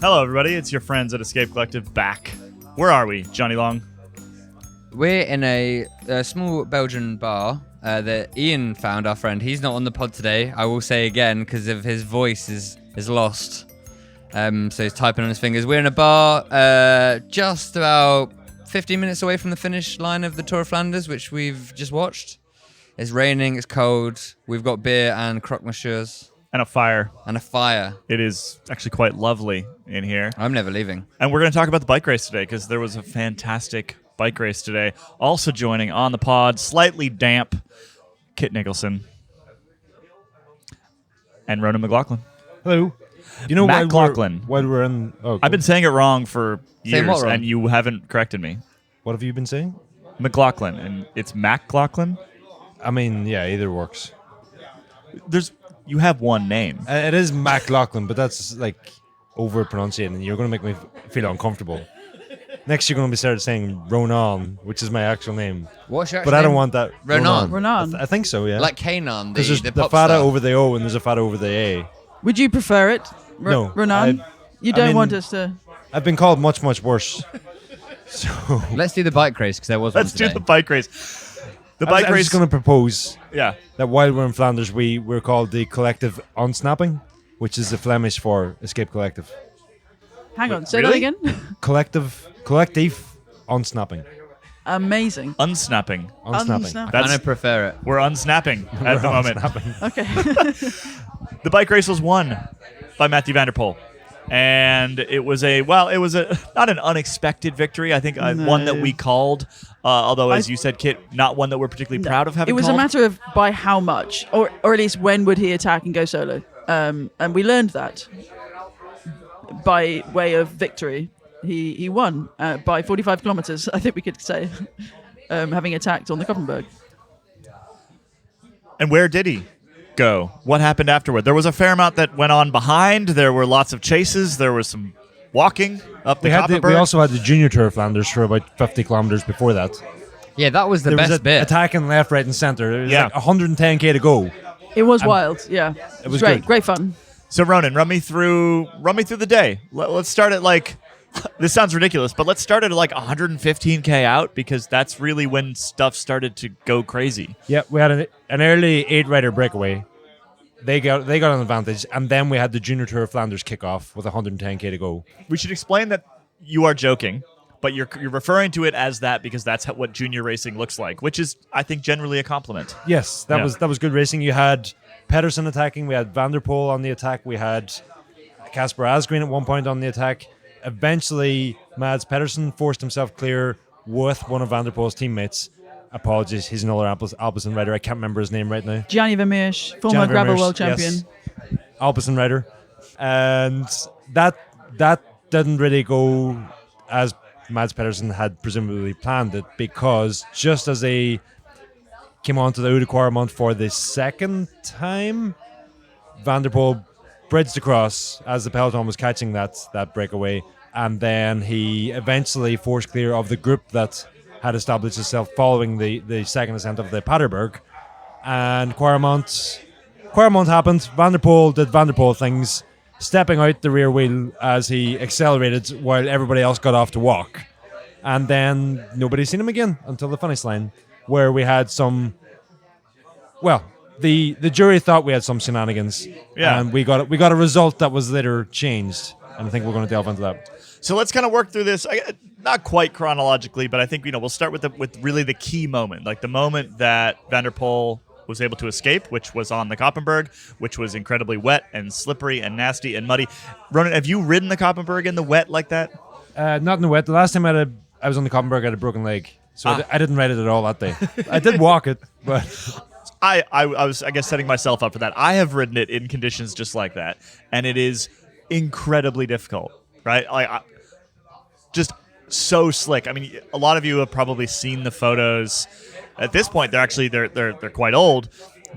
Hello, everybody. It's your friends at Escape Collective back. Where are we, Johnny Long? We're in a small Belgian bar that Ian found, our friend. He's not on the pod today, I will say again, because of his voice is lost. So he's typing on his fingers. We're in a bar just about 15 minutes away from the finish line of the Tour of Flanders, which we've just watched. It's raining, it's cold. We've got beer and croque monsieurs. And a fire. It is actually quite lovely in here. I'm never leaving. And we're going to talk about the bike race today because there was a fantastic bike race today. Also joining on the pod, slightly damp, Kit Nicholson. And Ronan McLaughlin. Hello. You know Matt while McLaughlin. we're in... Oh, I've been saying it wrong for Saying what years, wrong? and you haven't corrected me. What have you been saying? McLaughlin, and it's McLaughlin. I mean, yeah, either works. You have one name. It is McLaughlin, but that's like over-pronunciating, and you're going to make me feel uncomfortable. Next, you're going to be started saying Ronan, which is my actual name. What's your But actual I don't name? want that. Ronan. Ronan. I think so, yeah. Like Kanan, Because there's the the pop fada star. over the O and there's a fada over the A. Would you prefer it, No, Ronan? You I don't mean- want us to... I've been called much, much worse. So Let's do the bike race, because there was one Let's do today. the bike race. The I bike was race. just going to propose Yeah. that while we're in Flanders, we're called the Collective Unsnapping, which is the Flemish for Escape Collective. Hang on, Wait, say really? that again. Collective Unsnapping. Amazing. Unsnapping. Unsnapping. Unsnap- I That's- kind of prefer it. We're unsnapping at the moment. Unsnapping. Okay. The bike race was won by Matthew van der Poel. And it was not an unexpected victory. I think one that we called, although as you said, Kit, not one that we're particularly proud of having It was called. a matter of by how much, or at least when would he attack and go solo. And we learned that by way of victory. He won by 45 kilometers, I think we could say, having attacked on the Koppenberg. And where did he go? What happened afterward? There was a fair amount that went on behind. There were lots of chases. There was some walking up the Koppenberg. We also had the Junior Tour of Flanders for about 50 kilometers before that. Yeah, that was the There best was bit. attacking left, right, and centre. There was Yeah. like 110k to go. It was wild, yeah. It was great, good. great fun. So Ronan, run me through the day. Let's start at this sounds ridiculous, but let's start at 115k out because that's really when stuff started to go crazy. Yeah, we had an early 8-rider breakaway. They got an advantage, and then we had the Junior Tour of Flanders kick off with 110k to go. We should explain that you are joking, but you're referring to it as that because that's what junior racing looks like, which is, I think, generally a compliment. Yes, that Yeah. was good racing. You had Pedersen attacking, we had Van der Poel on the attack, we had Casper Asgreen at one point on the attack. Eventually, Mads Pedersen forced himself clear with one of Van der Poel's teammates. Apologies, he's another Alpecin rider. I can't remember his name right now. Gianni Vermeersch, former Gianni gravel Vermeersch, world champion. yes. Alpecin rider. And that didn't really go as Mads Pedersen had presumably planned it, because just as they came onto the Oudenaarde for the second time, Van der Poel bridged across as the peloton was catching that breakaway, and then he eventually forced clear of the group that had established itself following the second ascent of the Paterberg. And Quaremont happened. Van der Poel did Van der Poel things, stepping out the rear wheel as he accelerated while everybody else got off to walk. And then nobody seen him again until the finish line, where we had some... Well, the jury thought we had some shenanigans. Yeah. And we got a result that was later changed. And I think we're going to delve into that. So let's kind of work through this, not quite chronologically, but I think we'll start with really the key moment, like the moment that Van der Poel was able to escape, which was on the Koppenberg, which was incredibly wet and slippery and nasty and muddy. Ronan, have you ridden the Koppenberg in the wet like that? Not in the wet. The last time I was on the Koppenberg, I had a broken leg. So I didn't ride it at all that day. I did walk it, but... I was, I guess, setting myself up for that. I have ridden it in conditions just like that, and it is incredibly difficult, right? Just so slick. I mean, a lot of you have probably seen the photos. At this point, they're quite old,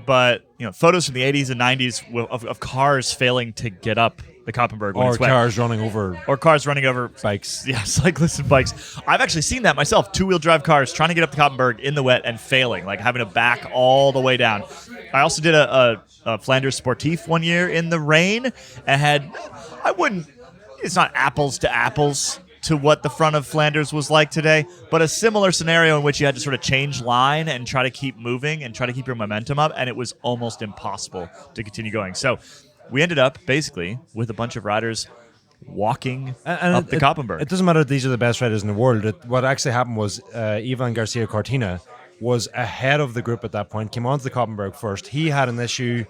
but photos from the 80s and 90s of cars failing to get up the Koppenberg when Or it's wet. cars running over Or cars running over bikes. Yeah, cyclists and bikes. I've actually seen that myself. Two-wheel drive cars trying to get up the Koppenberg in the wet and failing, like having to back all the way down. I also did a Flanders Sportif one year in the rain and had, I wouldn't it's not apples to apples to what the front of Flanders was like today, but a similar scenario in which you had to sort of change line and try to keep moving and try to keep your momentum up, and it was almost impossible to continue going. So we ended up basically with a bunch of riders walking up the Koppenberg. It doesn't matter if these are the best riders in the world. What actually happened was Ivan Garcia Cortina was ahead of the group at that point, came onto the Koppenberg first. He had an issue.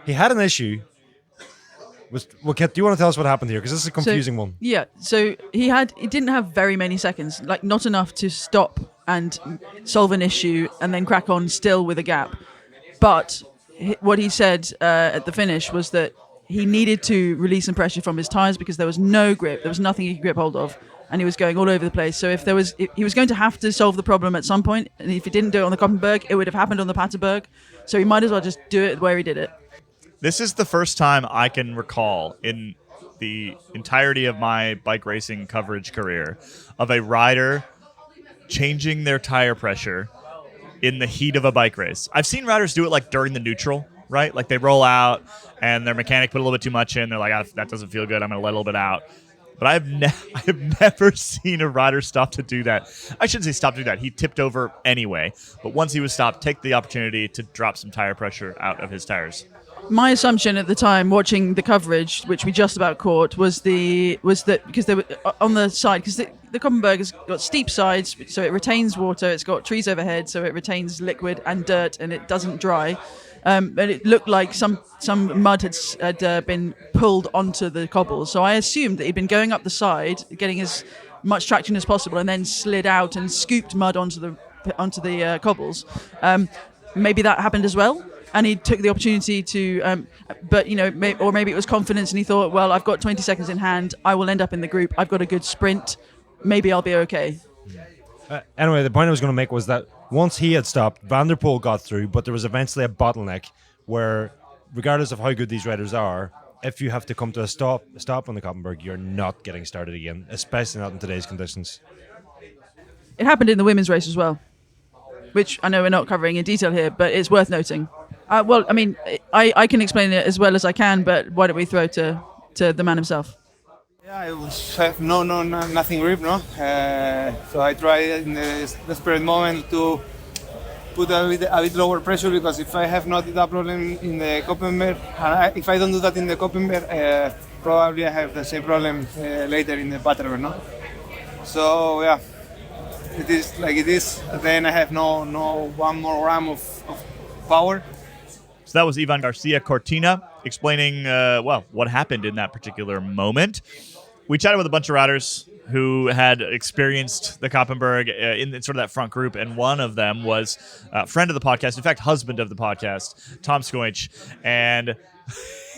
Do you want to tell us what happened here? Because this is a confusing one. Yeah, so he didn't have very many seconds, like not enough to stop and solve an issue and then crack on still with a gap. But what he said at the finish was that he needed to release some pressure from his tires because there was no grip, there was nothing he could grip hold of, and he was going all over the place. So he was going to have to solve the problem at some point, and if he didn't do it on the Koppenberg, it would have happened on the Paterberg. So he might as well just do it where he did it. This is the first time I can recall in the entirety of my bike racing coverage career of a rider changing their tire pressure in the heat of a bike race. I've seen riders do it like during the neutral, right? Like they roll out and their mechanic put a little bit too much in. They're like, that doesn't feel good. I'm going to let a little bit out. But I've never seen a rider stop to do that. I shouldn't say stop to do that. He tipped over anyway. But once he was stopped, take the opportunity to drop some tire pressure out of his tires. My assumption at the time, watching the coverage, which we just about caught, was that because they were on the side, because the Koppenberg has got steep sides, so it retains water. It's got trees overhead, so it retains liquid and dirt, and it doesn't dry. And it looked like some mud had been pulled onto the cobbles. So I assumed that he'd been going up the side, getting as much traction as possible, and then slid out and scooped mud onto the cobbles. Maybe that happened as well. And he took the opportunity to, but or maybe it was confidence, and he thought, well, I've got 20 seconds in hand. I will end up in the group. I've got a good sprint. Maybe I'll be okay. Anyway, the point I was going to make was that once he had stopped, Van der Poel got through, but there was eventually a bottleneck where, regardless of how good these riders are, if you have to come to a stop on the Koppenberg, you're not getting started again, especially not in today's conditions. It happened in the women's race as well, which I know we're not covering in detail here, but it's worth noting. Well, I mean, I can explain it as well as I can, but why don't we throw to the man himself? Yeah, I have nothing grip, no. So I tried in the desperate moment to put a bit lower pressure, because if I have not that problem in the Koppenberg, and if I don't do that in the Koppenberg, probably I have the same problem later in the Paterberg, no. So yeah, it is like it is. Then I have no 1 more gram of power. So that was Ivan Garcia Cortina explaining, what happened in that particular moment. We chatted with a bunch of riders who had experienced the Koppenberg in sort of that front group, and one of them was a friend of the podcast, in fact, husband of the podcast, Tom Skoinch, and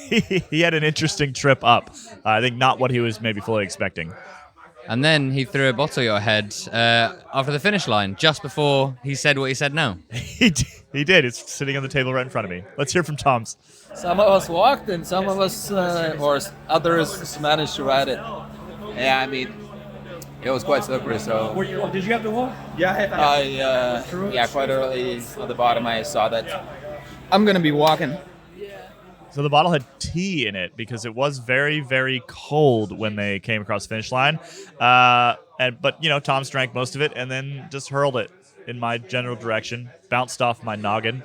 he had an interesting trip up. I think not what he was maybe fully expecting. And then he threw a bottle at your head after the finish line, just before he said what he said now. He did. It's sitting on the table right in front of me. Let's hear from Tom's. Some of us walked and some of us, or others, managed to ride it. Yeah, I mean, it was quite slippery, so... Did you have to walk? Yeah, quite early on the bottom I saw that. I'm going to be walking. So the bottle had tea in it because it was very, very cold when they came across the finish line. But Tom's drank most of it and then just hurled it in my general direction, bounced off my noggin,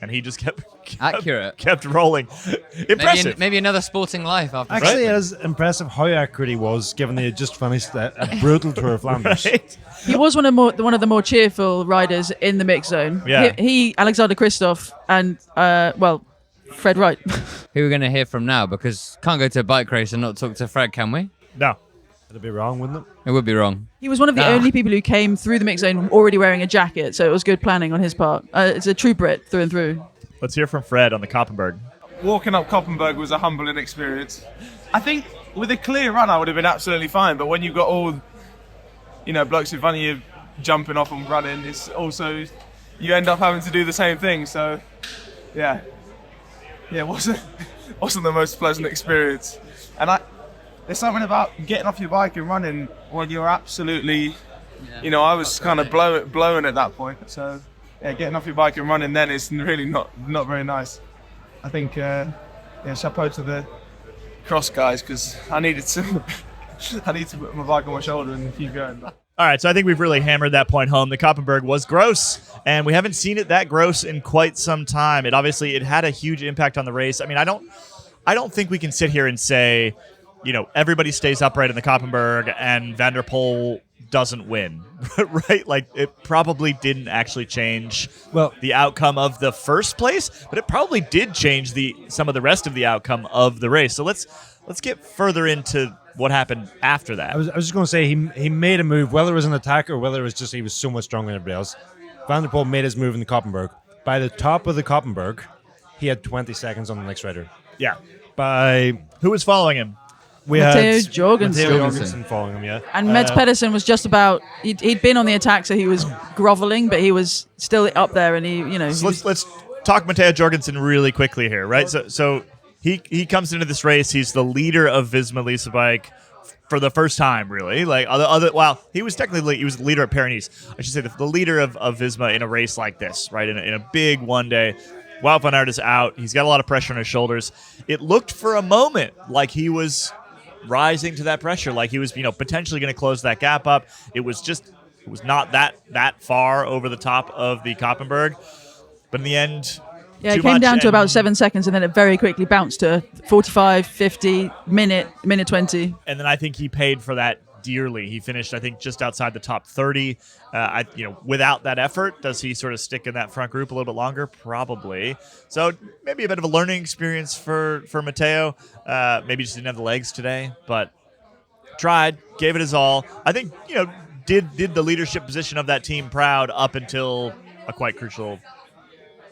and he just kept rolling. Impressive. Maybe another sporting life after. Actually, it is impressive how accurate he was, given they had just finished a brutal Tour of Flanders. Right? He was one of the more cheerful riders in the mix zone. Yeah. He Alexander Kristoff, and Fred Wright. Who we're going to hear from now, because can't go to a bike race and not talk to Fred, can we? No. It'd be wrong, wouldn't it? It would be wrong. He was one of the only people who came through the mix zone already wearing a jacket, so it was good planning on his part. It's a true Brit through and through. Let's hear from Fred on the Koppenberg. Walking up Koppenberg was a humbling experience. I think with a clear run I would have been absolutely fine, but when you've got all, blokes in front of you jumping off and running, it's also, you end up having to do the same thing. So, yeah, it wasn't the most pleasant experience. And there's something about getting off your bike and running when you're absolutely, I was kind of blowing at that point. So, yeah, getting off your bike and running then is really not very nice. I think, chapeau to the cross guys, because I needed some I need to put my bike on my shoulder and keep going. All right, so I think we've really hammered that point home. The Koppenberg was gross, and we haven't seen it that gross in quite some time. It had a huge impact on the race. I mean, I don't think we can sit here and say, everybody stays upright in the Koppenberg and Van der Poel doesn't win, right? Like, it probably didn't actually change the outcome of the first place, but it probably did change some of the rest of the outcome of the race. So let's get further into what happened after that. I was just going to say he made a move, whether it was an attack or whether it was just he was so much stronger than everybody else. Van der Poel made his move in the Koppenberg. By the top of the Koppenberg, he had 20 seconds on the next rider. Yeah. By Who was following him? we Matteo had Jorgensen. Matteo Jorgensen following him, yeah. And Mats Pedersen was just about. He'd been on the attack, so he was groveling, but he was still up there, and So let's talk Matteo Jorgensen really quickly here, right? So he comes into this race. He's the leader of Visma Lease Bike for the first time, really. Like he was technically the leader of Paris. I should say the leader of Visma in a race like this, right? In a big one day. Wout van Aert is out. He's got a lot of pressure on his shoulders. It looked for a moment like he was rising to that pressure, like he was, potentially going to close that gap up. It was not that far over the top of the Koppenberg, but in the end, it came down to about 7 seconds, and then it very quickly bounced to 45, 50, minute 20. And then I think he paid for that dearly. He finished, I think, just outside the top 30. Without that effort, does he sort of stick in that front group a little bit longer? Probably. So maybe a bit of a learning experience for Matteo. Maybe just didn't have the legs today, but tried, gave it his all. I think, did the leadership position of that team proud up until a quite crucial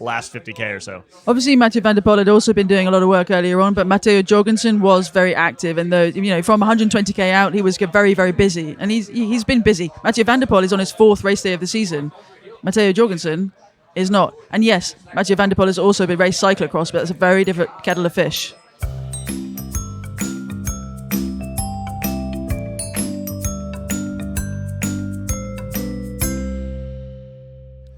last 50K or so. Obviously, Mathieu van der Poel had also been doing a lot of work earlier on, but Matteo Jorgensen was very active, and from 120K out, he was very, very busy, and he's been busy. Mathieu van der Poel is on his 4th race day of the season. Matteo Jorgensen is not. And yes, Mathieu van der Poel has also been raced cyclocross, but it's a very different kettle of fish.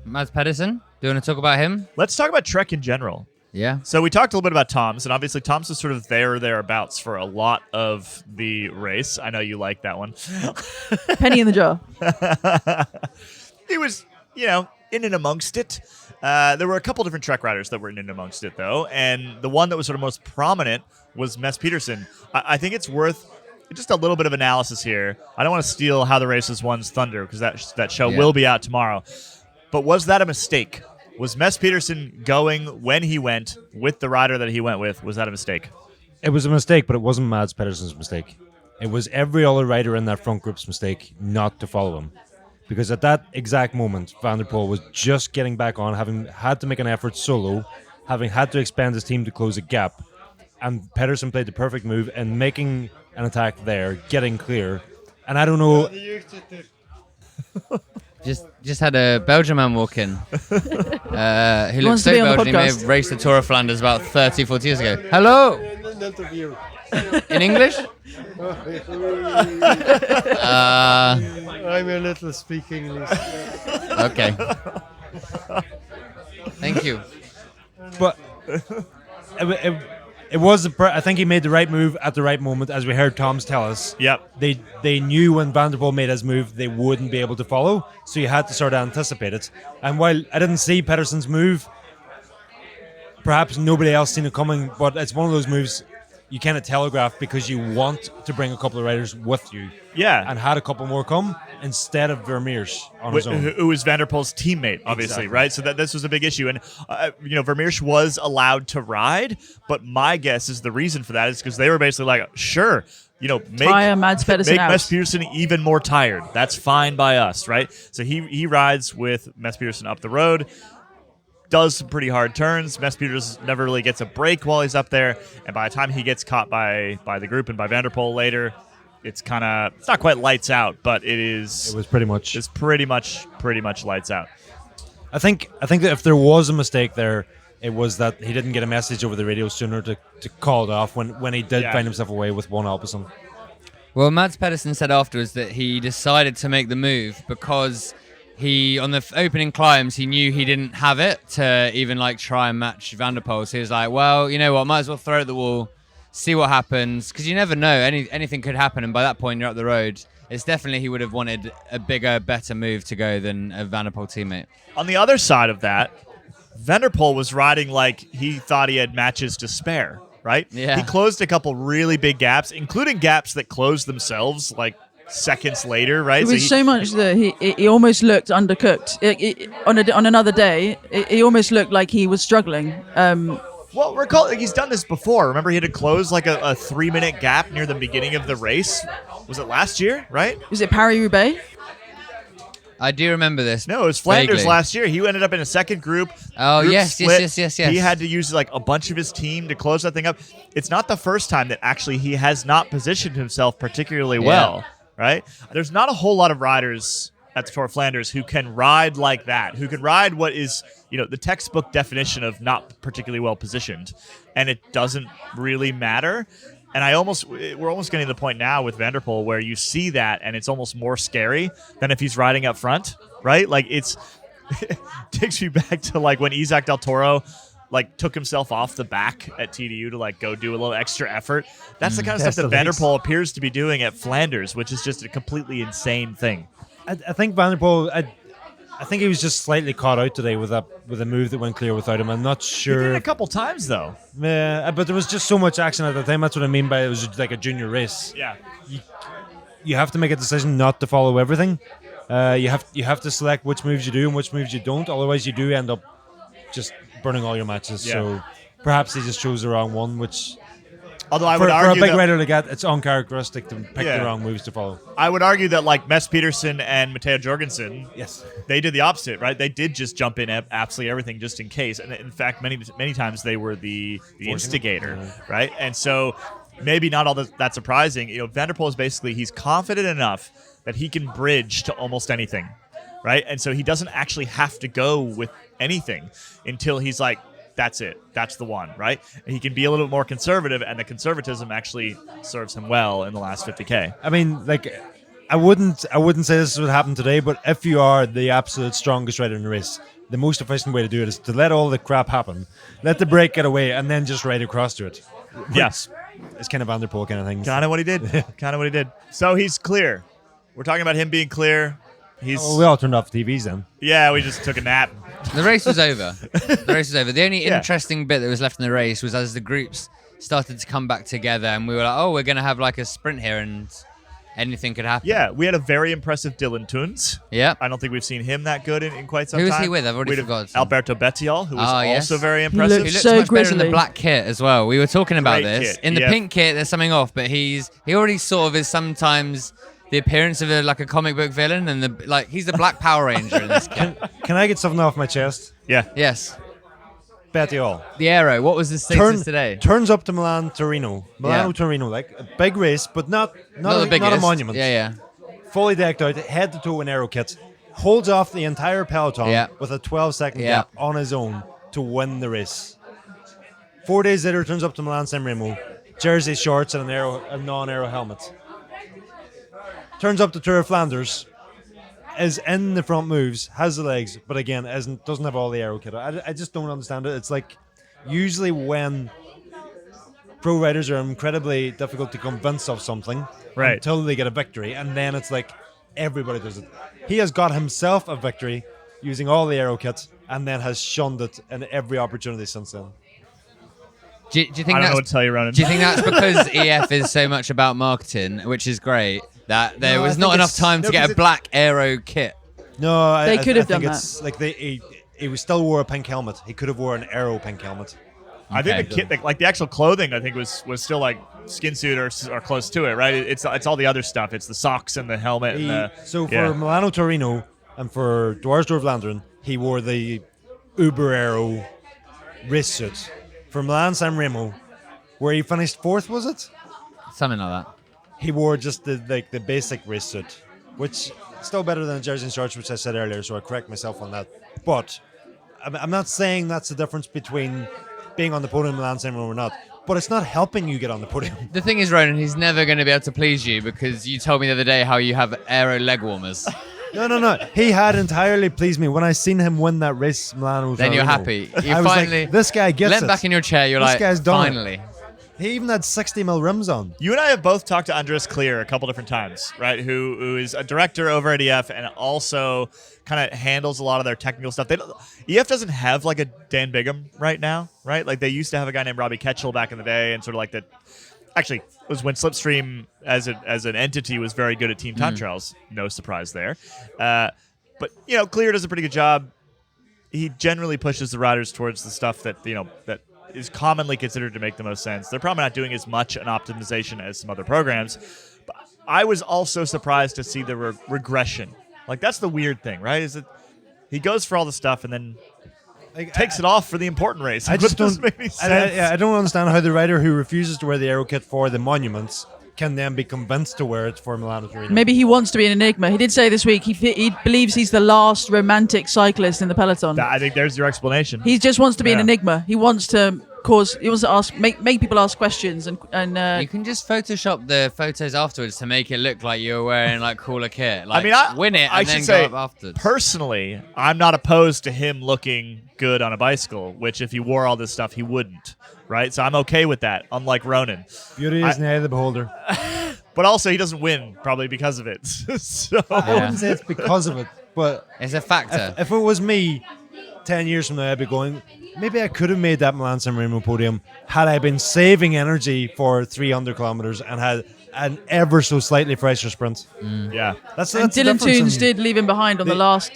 Mads Pedersen, do you want to talk about him? Let's talk about Trek in general. Yeah. So we talked a little bit about Toms, and obviously Toms was sort of thereabouts for a lot of the race. I know you like that one. Penny in the jar. He was, in and amongst it. There were a couple different Trek riders that were in and amongst it, though, and the one that was sort of most prominent was Mats Pedersen. I think it's worth just a little bit of analysis here. I don't want to steal How the Races One's thunder, because that show will be out tomorrow. But was that a mistake? Was Mats Pedersen going when he went with the rider that he went with? Was that a mistake? It was a mistake, but it wasn't Mads Pedersen's mistake. It was every other rider in that front group's mistake not to follow him. Because at that exact moment, Van der Poel was just getting back on, having had to make an effort solo, having had to expand his team to close a gap. And Pedersen played the perfect move and making an attack there, getting clear. And I don't know... Just had a Belgian man walk in. Who looks so Belgian. He may have raced the Tour of Flanders about 30, 40 years ago. Hello! In English? I'm a little speak English. Okay. Thank you. But it was. I think he made the right move at the right moment, as we heard Toms tell us. Yep. They knew when Van der Poel made his move, they wouldn't be able to follow, so you had to sort of anticipate it. And while I didn't see Pedersen's move, perhaps nobody else seen it coming, but it's one of those moves you kind of telegraph because you want to bring a couple of riders with you. Yeah. And had a couple more come instead of Vermeers on his own. Who was Van der Poel's teammate, obviously, exactly. Right? So this was a big issue. And, Vermeers was allowed to ride, but my guess is the reason for that is because they were basically like, sure, make Mats Pedersen even more tired. That's fine by us, right? So he rides with Mats Pedersen up the road, does some pretty hard turns. Mats Pedersen never really gets a break while he's up there, and by the time he gets caught by the group and by Van der Poel later, it's not quite lights out, but it was pretty much lights out. I think that if there was a mistake there, it was that he didn't get a message over the radio sooner to call it off when he did find himself away with one Alpecin. Well, Mads Pedersen said afterwards that he decided to make the move because on the opening climbs, he knew he didn't have it to even try and match Van der Poel. So he was like, well, you know what, might as well throw it at the wall, see what happens, because you never know. Anything could happen, and by that point you're up the road. It's definitely he would have wanted a bigger, better move to go than a Van der Poel teammate. On the other side of that, Van der Poel was riding like he thought he had matches to spare, right? Yeah. He closed a couple really big gaps, including gaps that closed themselves like seconds later, right? It was so much that he almost looked undercooked. On another day, he almost looked like he was struggling. Well, recall he's done this before. Remember, he had to close like a 3-minute gap near the beginning of the race. Was it last year, right? Was it Paris-Roubaix? I do remember this. No, it was Flanders vaguely. last year. He ended up in a second group. Oh, Group yes, split. yes. He had to use like a bunch of his team to close that thing up. It's not the first time that actually he has not positioned himself particularly well, right? There's not a whole lot of riders at the Tour of Flanders who can ride like that, who can ride what is, the textbook definition of not particularly well positioned, and it doesn't really matter. And we're almost getting to the point now with Van der Poel where you see that, and it's almost more scary than if he's riding up front, right? Like it takes me back to like when Isaac Del Toro like took himself off the back at TDU to like go do a little extra effort. That's the kind of stuff that Van der Poel appears to be doing at Flanders, which is just a completely insane thing. I think Van der Poel. I think he was just slightly caught out today with a move that went clear without him. I'm not He sure. did it a couple times though. Yeah, but there was just so much action at the time. That's what I mean by it was like a junior race. Yeah. You have to make a decision not to follow everything. You have to select which moves you do and which moves you don't. Otherwise, you do end up just burning all your matches. Yeah. So perhaps he just chose the wrong one, which Although I for would a argue big that, rider like that, it's uncharacteristic to pick Yeah. the wrong moves to follow. I would argue that like Mess Peterson and Matteo Jorgensen, Yes. they did the opposite, right? They did just jump in absolutely everything just in case. And in fact, many times they were the instigator, right? And so maybe not all that surprising. Van der Poel is basically, he's confident enough that he can bridge to almost anything, right? And so he doesn't actually have to go with anything until he's like, that's it. That's the one, right? And he can be a little bit more conservative, and the conservatism actually serves him well in the last 50K. I mean, like, I wouldn't say this would happen today, but if you are the absolute strongest rider in the race, the most efficient way to do it is to let all the crap happen, let the break get away, and then just ride across to it. Yes. It's kind of Van der Poel kind of thing. Kind of what he did. Kind of what he did. So he's clear. We're talking about him being clear. He's Well, we all turned off the TVs then. yeah. We just took a nap. The race was over. The only Yeah. interesting bit that was left in the race was as the groups started to come back together, and we were like, oh, we're going to have like a sprint here, and anything could happen. Yeah, we had a very impressive Dylan Toons. Yeah. I don't think we've seen him that good in quite some Who time. was he with? I've already We had forgotten. Alberto Bettiol, who was Ah, yes. also very He impressive. He looked looks so much better in the grizzly. black kit as well. We were talking about Great this. kit, In the yeah. pink kit, there's something off, but he already sort of is sometimes the appearance of like a comic book villain, and he's the Black Power Ranger in this kit. Can I get something off my chest? Yeah. Yes. Bettiol. The Aero. What was the status today? Turns up to Torino, Yeah. Torino, like a big race, but not Not the biggest. a monument. Yeah. Fully decked out, head to toe in aero kits, holds off the entire peloton Yeah. with a 12-second Yeah. gap on his own to win the race. 4 days later, turns up to Milan-San Remo, jersey, shorts, and a non-aero helmet. Turns up to Tour of Flanders, is in the front moves, has the legs, but again, doesn't have all the aero kit. I just don't understand it. It's like usually when pro riders are incredibly difficult to convince of something Right. until they get a victory, and then it's like everybody does it. He has got himself a victory using all the aero kits, and then has shunned it in every opportunity since then. Do you think I don't know that's what to tell you, Ronan. Do you think that's because EF is so much about marketing, which is great, that there No, I was think not enough it's- time no, to get 'cause a it- black aero kit? No, They could have think done it's like he still wore a pink helmet. He could have worn an aero pink helmet. I think Okay. the kit, like the actual clothing, I think was still like skin suit or close to it, right? It's all the other stuff. It's the socks and the helmet. And the, So for yeah. Milano Torino and for Dwars Tour of Flanders, he wore the Uber Aero race suit. For Milan San Remo, where he finished fourth, was it? Something like that. He wore just the basic race suit, which still better than the jersey and shorts, which I said earlier. So I correct myself on that. But I'm not saying that's the difference between being on the podium in Milan San Remo or not. But it's not helping you get on the podium. The thing is, Ronan, he's never going to be able to please you because you told me the other day how you have aero leg warmers. No. He had entirely pleased me when I seen him win that race, Milano. Then you're Torino. happy. You I was finally like, this guy gets leant it. back in your chair. You're This like, guy's done it. finally. He even had 60mm rims on. You and I have both talked to Andres Clear a couple different times, right? Who is a director over at EF and also kind of handles a lot of their technical stuff. EF doesn't have like a Dan Bigham right now, right? Like they used to have a guy named Robbie Ketchel back in the day, and sort of like that. Actually, it was when Slipstream as an entity was very good at team time trials. No surprise there. But Clear does a pretty good job. He generally pushes the riders towards the stuff that that is commonly considered to make the most sense. They're probably not doing as much an optimization as some other programs. But I was also surprised to see the regression. Like that's the weird thing, right? Is that he goes for all the stuff and then takes it off for the important race. I just don't. Make any sense. I don't understand how the rider who refuses to wear the aero kit for the monuments can then be convinced to wear it for Milano Torino. Maybe he wants to be an enigma. He did say this week he believes he's the last romantic cyclist in the peloton. I think there's your explanation. He just wants to be an Yeah. enigma. He wants to ask, make people ask questions and You can just Photoshop the photos afterwards to make it look like you're wearing like cooler kit. Like, win it I and then should go say, up afterwards. personally, I'm not opposed to him looking good on a bicycle, which if he wore all this stuff, he wouldn't, right? So I'm okay with that, unlike Ronan. Beauty is in the eye of the beholder. But also, he doesn't win, probably because of it. So I wouldn't say it's because of it, but It's a factor. if it was me 10 years from now, I'd be going, maybe I could have made that Milan-San Remo podium had I been saving energy for 300 kilometers and had an ever so slightly fresher sprint. yeah. That's and the Dylan difference Toons in- did leave him behind on the last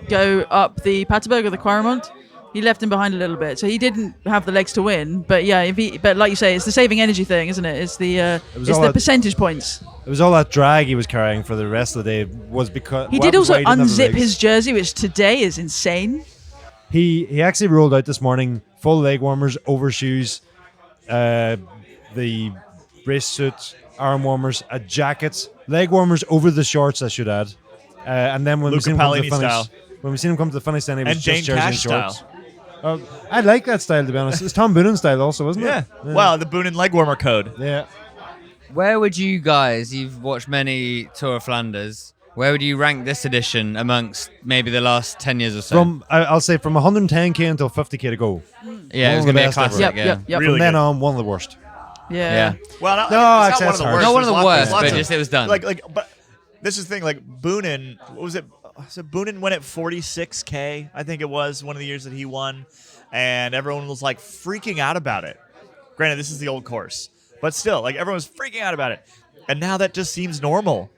go up the Paterberg or the Quaremont. He left him behind a little bit, so he didn't have the legs to win. But yeah, but like you say, it's the saving energy thing, isn't it? It's the was it's all the that- percentage points. It was all that drag he was carrying for the rest of the day was because He did also why didn't have the unzip legs. his jersey, which today is insane. He actually rolled out this morning, full leg warmers, overshoes, the race suit, arm warmers, a jacket, leg warmers over the shorts, I should add. And then when we Luca seen him come to the Paolini finish, style. when we seen him come to the finish, then he was And just Jane jersey and Cash shorts. style. I like that style, to be honest. It's Tom Boonen's style also, wasn't Yeah. it? Wow, the Boone and leg warmer code. Yeah. Where would you guys, you've watched many Tour of Flanders, where would you rank this edition amongst maybe the last 10 years or so? I'll say from 110k until 50k to go. Yeah, it was one going to of the be a best ever. classic. Yep. From Really then good. on, one of the worst. Yeah. Well, No, it's not actually, one of the that's worst. Not one of the There's worst, lots but of- just it was done. But this is the thing. Like Boonen, what was it? So Boonen went at 46k, I think it was one of the years that he won, and everyone was like freaking out about it. Granted, this is the old course, but still, like everyone was freaking out about it. And now that just seems normal.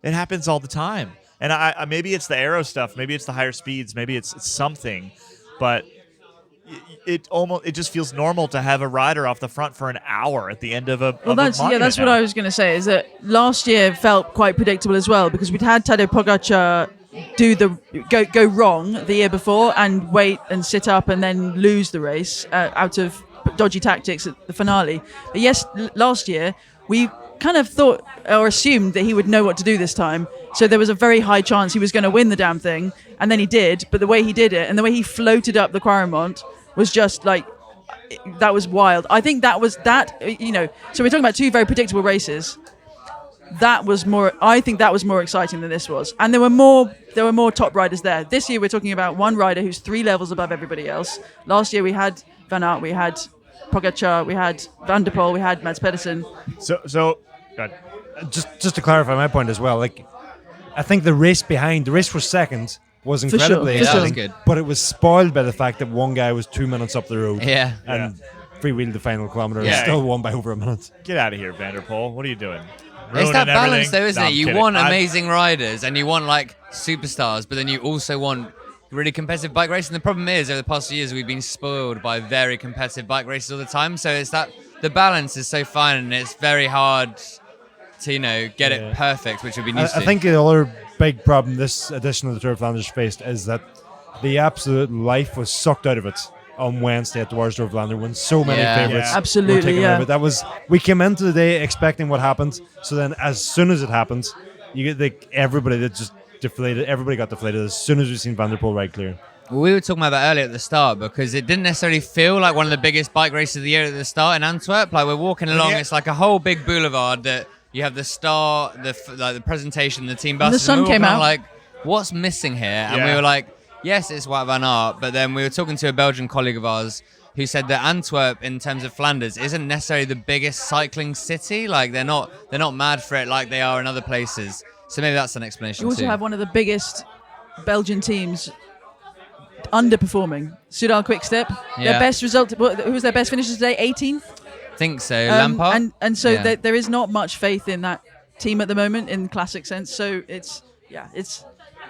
It happens all the time. And I maybe it's the aero stuff, maybe it's the higher speeds, maybe it's something, but it just feels normal to have a rider off the front for an hour at the end of a. Well, that's what I was going to say. Is that last year felt quite predictable as well because we'd had Tadej Pogacar go wrong the year before and wait and sit up and then lose the race out of dodgy tactics at the finale. But yes, last year we kind of thought or assumed that he would know what to do this time. So there was a very high chance he was going to win the damn thing, and then he did. But the way he did it and the way he floated up the Quaremont was just like that was wild. I think that was that. So we're talking about two very predictable races. I think that was more exciting than this was, and there were more top riders there. This year we're talking about one rider who's 3 levels above everybody else. Last year we had Van Aert, we had Pogacar, we had Van der Poel, we had Mads Pedersen. So God. Just to clarify my point as well, like I think the race for second was sure, incredibly for sure. That was exciting, good. but it was spoiled by the fact that one guy was 2 minutes up the road Yeah. and freewheeled the final kilometer and Yeah. still won by over a minute. Get out of here, Van der Poel. What are you doing? It's that Ruining balance everything? though, isn't No, it? I'm You kidding. want amazing riders and you want like superstars, but then you also want really competitive bike racing. The problem is over the past few years we've been spoiled by very competitive bike races all the time. So it's that the balance is so fine and it's very hard to get it perfect, which we've been used to. I think the other big problem this edition of the Tour of Flanders faced is that the absolute life was sucked out of it on Wednesday at the Tour of Flanders when so many Yeah. favourites Yeah. were Absolutely, taken yeah. away. But we came into the day expecting what happened. So then as soon as it happened, you get everybody that just deflated. Everybody got deflated as soon as we seen Van der Poel right clear. Well, we were talking about that earlier at the start because it didn't necessarily feel like one of the biggest bike races of the year at the start in Antwerp. Like we're walking along, Yeah. it's like a whole big boulevard that you have the start, the presentation, the team buses. the sun we were came walking out. on like, what's missing here? And we Yeah. were like, yes, it's Wout van Aert. But then we were talking to a Belgian colleague of ours who said that Antwerp, in terms of Flanders, isn't necessarily the biggest cycling city. Like they're not mad for it like they are in other places. So maybe that's an explanation You also too. have one of the biggest Belgian teams underperforming. Soudal Quickstep. Yeah. Their best result. Who was their best finisher today? 18th. Think so. Lampard. And so Yeah. there is not much faith in that team at the moment in classic sense. So it's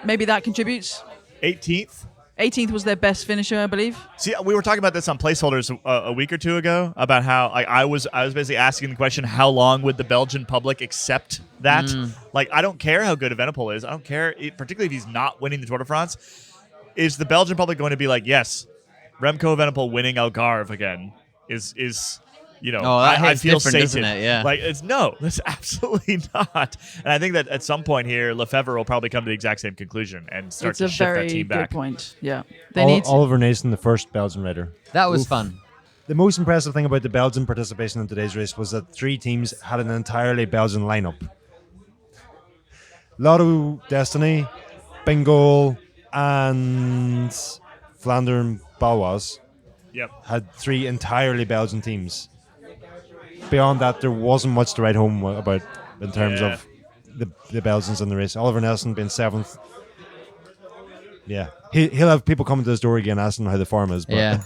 maybe that contributes. 18th. 18th was their best finisher, I believe. See, we were talking about this on placeholders a week or two ago about how I was basically asking the question, how long would the Belgian public accept that? Like, I don't care how good Evenepoel is. I don't care, particularly if he's not winning the Tour de France. Is the Belgian public going to be like, yes, Remco Evenepoel winning Algarve again is that I hits feel different, sated. doesn't it? Yeah. Like, that's absolutely not. And I think that at some point here, Lefebvre will probably come to the exact same conclusion and start It's to a shift that very team good back. point. Yeah, they need. Oliver Nason, the first Belgian rider. That was fun. The most impressive thing about the Belgian participation in today's race was that 3 teams had an entirely Belgian lineup. Lotto Destiny, Bingo, and Flandern Balois Yep. had 3 entirely Belgian teams. Beyond that, there wasn't much to write home about in terms of the Belgians in the race. Oliver Nelson being 7th. Yeah, he'll have people coming to his door again asking how the form is. But Yeah.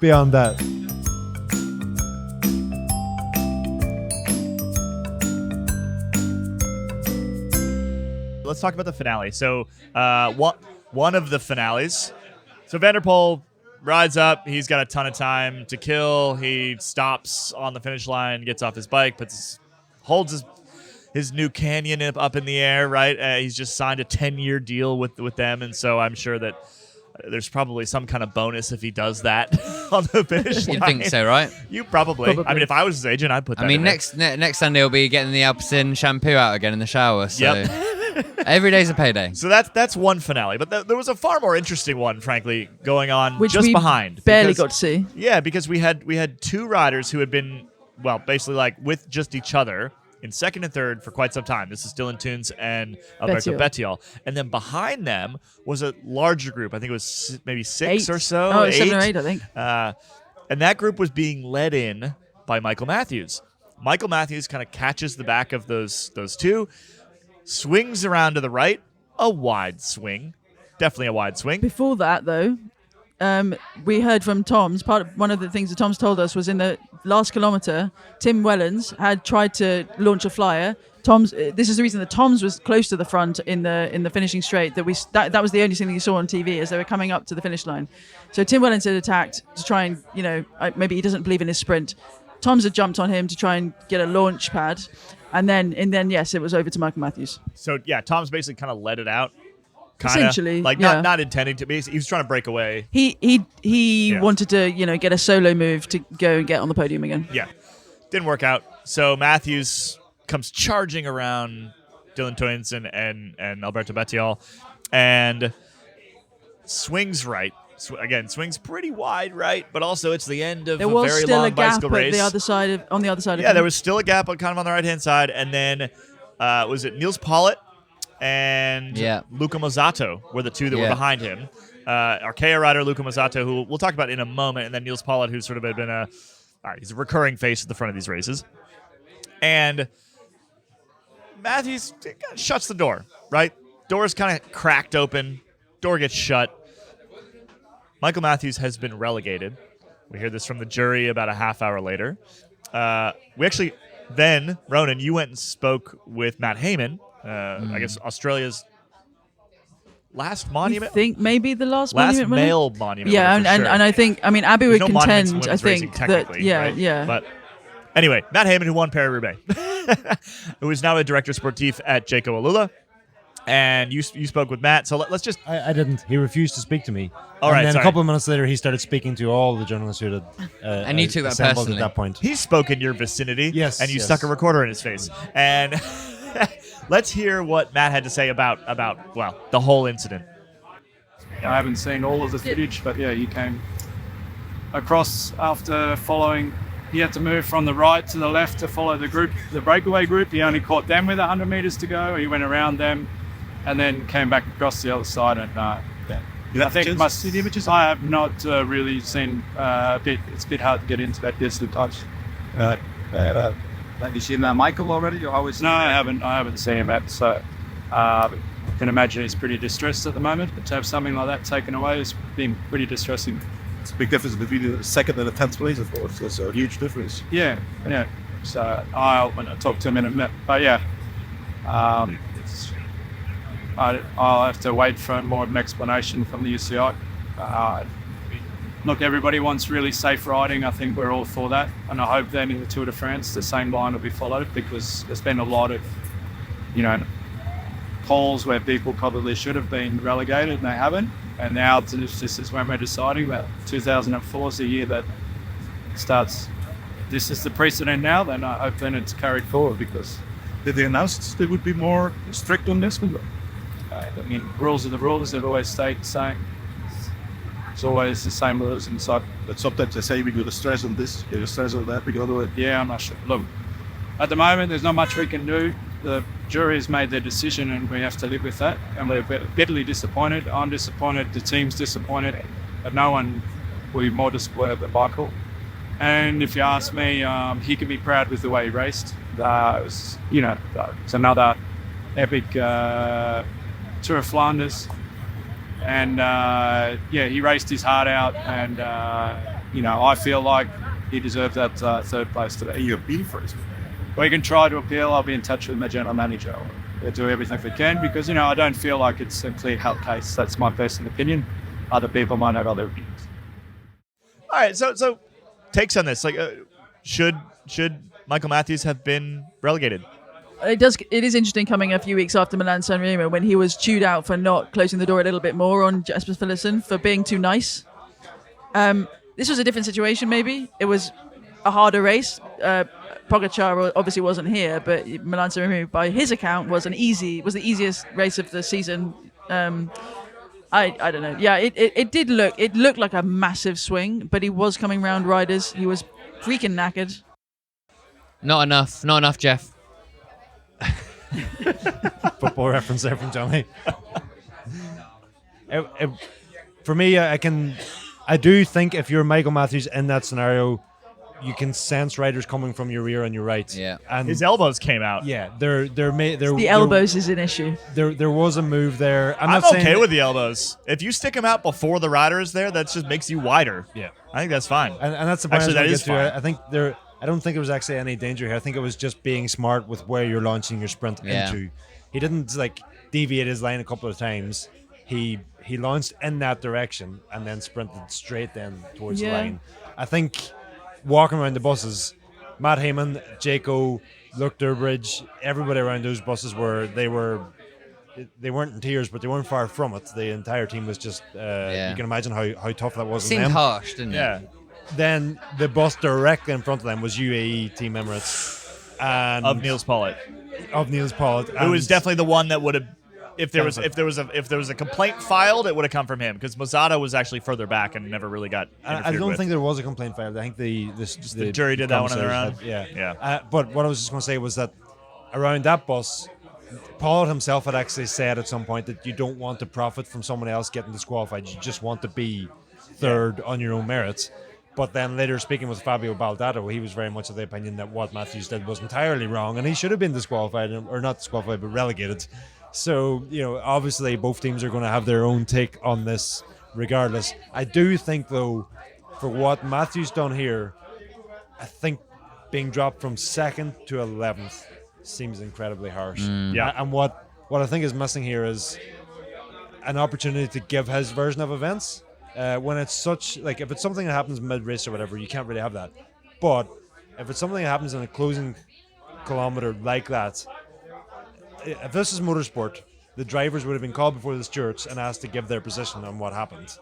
beyond that. Let's talk about the finale. So, one of the finales. So Van der Poel rides up. He's got a ton of time to kill. He stops on the finish line, gets off his bike, holds his new Canyon up in the air. Right, he's just signed a 10-year deal with them, and so I'm sure that there's probably some kind of bonus if he does that on the finish line. You'd think so, right? You probably. I mean, if I was his agent, I'd put that. I mean, in there. next Sunday he'll be getting the Alpecin shampoo out again in the shower. So Yep. every day's a payday. So that's one finale, but there was a far more interesting one, frankly, going on Which just we behind. barely because- got to see. Yeah, because we had 2 riders who had been, well, basically like with just each other in second and third for quite some time. This is Dylan Toons and Alberto Bettiol. And then behind them was a larger group. I think it was maybe 6 8. or so. Oh, 7 or 8, I think. And that group was being led in by Michael Matthews. Michael Matthews kind of catches the back of those 2, swings around to the right, a wide swing. Definitely a wide swing. Before that, though, we heard from Tom's. One of the things that Tom's told us was in the last kilometre, Tim Wellens had tried to launch a flyer. This is the reason that Tom's was close to the front in the finishing straight. That was the only thing that you saw on TV as they were coming up to the finish line. So Tim Wellens had attacked to try and maybe he doesn't believe in his sprint. Tom's had jumped on him to try and get a launch pad, and then yes, it was over to Michael Matthews. So yeah, Tom's basically kind of let it out. Essentially, like yeah. not intending to be. He was trying to break away. He wanted to get a solo move to go and get on the podium again. Yeah, didn't work out. So Matthews comes charging around Dylan Toynes and Alberto Bettiol, and swings right. Swings pretty wide right, but also it's the end of There a was very still long a gap bicycle race. on the other side of Yeah, there was still a gap kind of on the right-hand side, and then was it Niels Pollitt and Luca Mozzato were the 2 that were behind him. Arkea rider Luca Mozzato, who we'll talk about in a moment, and then Niels Pollitt, who's sort of been he's a recurring face at the front of these races. And Matthews kind of shuts the door, right? Door's kind of cracked open. Door gets shut. Michael Matthews has been relegated. We hear this from the jury about a half hour later. We actually, then, Ronan, you went and spoke with Matt Heyman, I guess Australia's last monument? I think maybe the last Last monument winner? male monument Yeah, winner, for and sure. I think, Abby There's would no monuments in contend, I women's racing, think, that, technically, right? But anyway, Matt Heyman, who won Paris-Roubaix, who is now a director sportif at Jaco Alula. And you spoke with Matt, so let's just... I didn't. He refused to speak to me. All and right, then sorry. a couple of minutes later, he started speaking to all the journalists who had And you took that assembled personally. at that point. He spoke in your vicinity, Yes, and you yes. stuck a recorder in his face. And let's hear what Matt had to say about the whole incident. I haven't seen all of the footage, but yeah, he came across after following. He had to move from the right to the left to follow the breakaway group. He only caught them with 100 meters to go. He went around them and then came back across the other side, and I think my city images. I have not really seen it's a bit hard to get into that distant touch. Have you seen Michael already? You always No, I haven't. I haven't seen him yet. So I can imagine he's pretty distressed at the moment. But to have something like that taken away has been pretty distressing. It's a big difference between the second and the 10th place, of course. That's a huge difference. Yeah. So I'll talk to him in a minute. But yeah, I'll have to wait for more of an explanation from the UCI. Look, everybody wants really safe riding. I think we're all for that. And I hope then in the Tour de France, the same line will be followed, because there's been a lot of, polls where people probably should have been relegated and they haven't. And now this is when we're deciding that 2004 is the year that starts. This is the precedent now, then I hope then it's carried forward, because Did they announce they would be more strict on this one? rules are the rules. They've always stayed the same. It's always the same rules inside. But sometimes they say we got to stress on this, we got to stress on that, we got to... Yeah, I'm not sure. Look, at the moment, there's not much we can do. The jury has made their decision and we have to live with that. And we're bitterly disappointed. I'm disappointed, the team's disappointed, but no one will be more disappointed than Michael. And if you ask me, he can be proud with the way he raced. It's another epic Tour of Flanders. And he raced his heart out, and I feel like he deserved that third place today. And you appeal for it. We can try to appeal. I'll be in touch with my general manager. We'll do everything we can, because I don't feel like it's a clear-cut case. That's my personal opinion. Other people might have other opinions. All right, so takes on this. Like, should Michael Matthews have been relegated? It is interesting coming a few weeks after Milan-San Remo, when he was chewed out for not closing the door a little bit more on Jasper Philipsen for being too nice. This was a different situation, maybe. It was a harder race. Pogacar obviously wasn't here, but Milan-San Remo, by his account, was the easiest race of the season. I don't know. Yeah, it looked like a massive swing, but he was coming round riders. He was freaking knackered. Not enough, Jeff. Football reference there from Johnny. For me, I do think if you're Michael Matthews in that scenario, you can sense riders coming from your rear and your right. Yeah, and his elbows came out. Yeah, the elbows is an issue. There was a move there. I'm okay with the elbows. If you stick them out before the rider is there, that just makes you wider. Yeah, I think that's fine. And that's the point. Actually, that is fine. I think I don't think there was actually any danger here. I think it was just being smart with where you're launching your sprint into. He didn't deviate his line a couple of times. He launched in that direction and then sprinted straight then towards the line. I think walking around the buses, Matt Heyman, Jaco, Luke Durbridge, everybody around those buses they weren't in tears, but they weren't far from it. The entire team was just you can imagine how tough that was. Seemed harsh, didn't it? Yeah. Then the bus directly in front of them was UAE Team Emirates and of Niels Pollitt, who was definitely the one that would have. If there was a complaint filed, it would have come from him, because Mozzata was actually further back and never really got interfered I don't with. think there was a complaint filed. I think the jury did that one on their own. Yeah. But what I was just going to say was that around that bus, Paul himself had actually said at some point that you don't want to profit from someone else getting disqualified. You just want to be third on your own merits. But then later, speaking with Fabio Baldato, he was very much of the opinion that what Matthews did was entirely wrong, and he should have been disqualified, or not disqualified, but relegated. So, obviously both teams are going to have their own take on this regardless. I do think, though, for what Matthews done here, I think being dropped from 2nd to 11th seems incredibly harsh. Yeah. And what I think is missing here is an opportunity to give his version of events. When it's such, if it's something that happens mid-race or whatever, you can't really have that. But if it's something that happens in a closing kilometre like that, if this is motorsport, the drivers would have been called before the stewards and asked to give their position on what happened.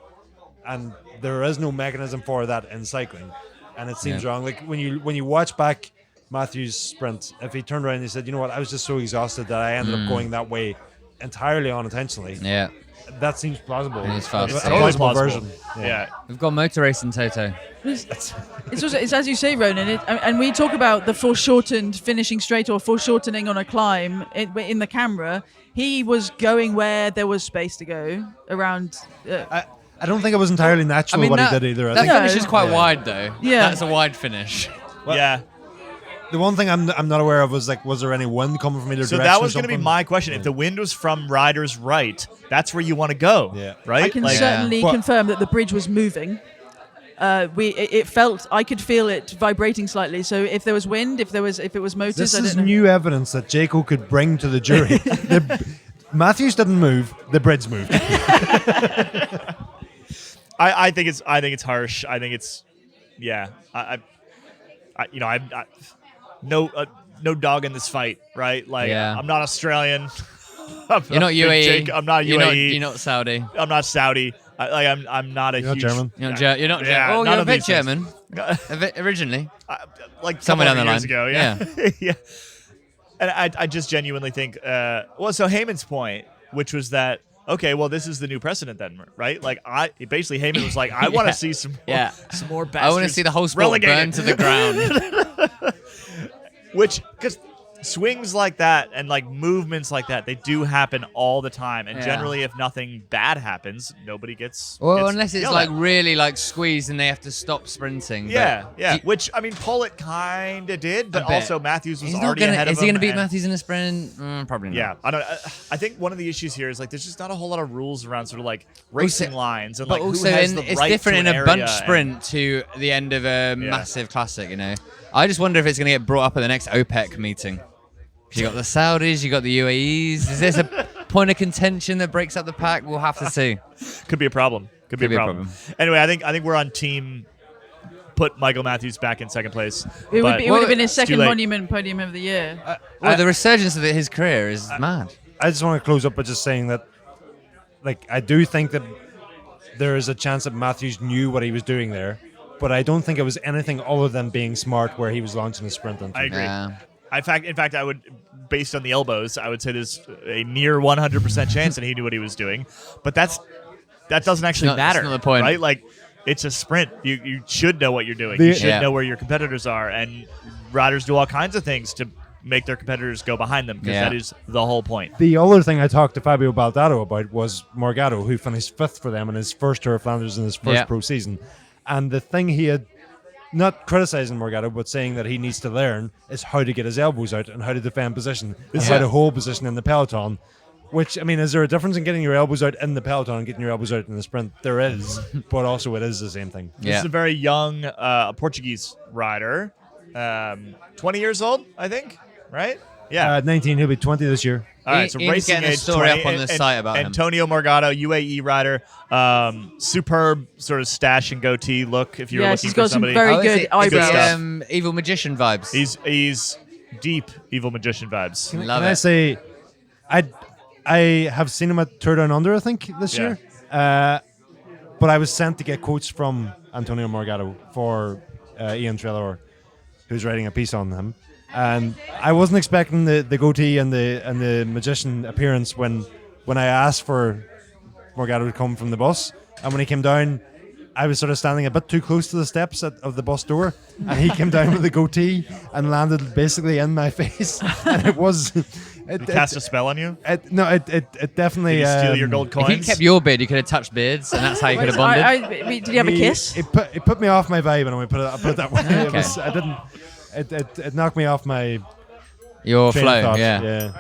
And there is no mechanism for that in cycling. And it seems wrong. When you watch back Matthews' sprint, if he turned around and he said, you know what, I was just so exhausted that I ended up going that way entirely unintentionally. Yeah. That seems plausible. It is fast. A It's always plausible plausible. version. Yeah. We've got motor racing Toto. It's also, it's as you say, Ronan, and we talk about the foreshortened finishing straight or foreshortening on a climb in the camera. He was going where there was space to go around. I don't think it was entirely natural what he did either. I That think finish is quite wide though. Yeah. That's a wide finish. Yeah. the one thing I'm not aware of was was there any wind coming from either So direction? that was going to be my question. If the wind was from Ryder's right, that's where you want to go. Yeah. Right? I can Like, certainly But- confirm that the bridge was moving. I could feel it vibrating slightly. So if there was wind, if it was motors, This I is don't know. new evidence that Jaco could bring to the jury. Matthews didn't move; the bridge moved. I think it's harsh. I think it's yeah. No dog in this fight, right? Like Yeah. I'm not Australian. You're not UAE. I'm not UAE. You're not Saudi. I'm not Saudi. I'm not a You're not huge German. You're not German. You're not Yeah, German. Oh, none you're a of bit these things. German. A bit originally. Like Somewhere couple down of the years line. ago, yeah. And I just genuinely think, so Heyman's point, which was that, okay, well, this is the new precedent then, right? Like, basically Heyman was like, I want to see some more bastards I want to see the whole sport relegated. burn to the ground. Because swings like that and like movements like that, they do happen all the time. And Yeah. generally, if nothing bad happens, nobody gets. Well, gets unless it's yelled like at. really like squeezed and they have to stop sprinting. but Yeah. do- Which I mean, Pollitt kind of did, but A bit. also Matthews was He's not already gonna. ahead of Is he him. going to beat and- Matthews in a sprint? Probably not. Yeah, I think one of the issues here is like there's just not a whole lot of rules around sort of like racing lines and But like also, who has the it's right different to in an a bunch area sprint to the end of a massive classic. You know, I just wonder if it's going to get brought up at the next OPEC meeting. You got the Saudis, you got the UAEs. Is this a point of contention that breaks up the pack? We'll have to see. Could be a problem. Could be a problem. Anyway, I think we're on team. Put Michael Matthews back in second place. It would have been his it's too second late. monument podium of the year. Well, the resurgence of his career is mad. I just want to close up by just saying that, like, I do think that there is a chance that Matthews knew what he was doing there, but I don't think it was anything other than being smart where he was launching a sprint. I agree. Yeah. In fact, I would, based on the elbows, I would say there's a near 100% chance that he knew what he was doing. But that doesn't actually matter. That's not the point. Right? Like, it's a sprint. You should know what you're doing. The- You should Yeah. know where your competitors are. And riders do all kinds of things to make their competitors go behind them because Yeah. that is the whole point. The other thing I talked to Fabio Baldado about was Morgado, who finished fifth for them in his first Tour of Flanders in his first Yeah. pro season. And the thing he had, not criticizing Morgado, but saying that he needs to learn is how to get his elbows out and how to defend position and how to hold position in the peloton. Which, I mean, is there a difference in getting your elbows out in the peloton and getting your elbows out in the sprint? There is, but also it is the same thing. This is a very young Portuguese rider, 20 years old, I think, right? Yeah. 19, he'll be 20 this year. All right, so Ian's racing getting a age story 20, up on the site about him. Antonio Morgado, UAE rider, superb sort of stash and goatee look. If you're Yes, looking he's for got some somebody, very Oh, is good it- Good eyebrows. stuff. Evil magician vibes. he's deep evil magician vibes. Love Can I it. say, I have seen him at Tour Down Under, I think, this Yeah. year. But I was sent to get quotes from Antonio Morgado for Ian Trelawney, who's writing a piece on him. And I wasn't expecting the goatee and the magician appearance when I asked for Morgado to come from the bus. And when he came down, I was sort of standing a bit too close to the steps of the bus door, and he came down with the goatee and landed basically in my face. And it was... Did he cast a spell on you? It definitely... Did he steal your gold If coins? he kept your beard, you could have touched beards, and that's how you could have bonded. Did you have a kiss? It put me off my vibe, and I put it that way. It Okay. was, I didn't. It knocked me off my Your train of flow, thought. yeah.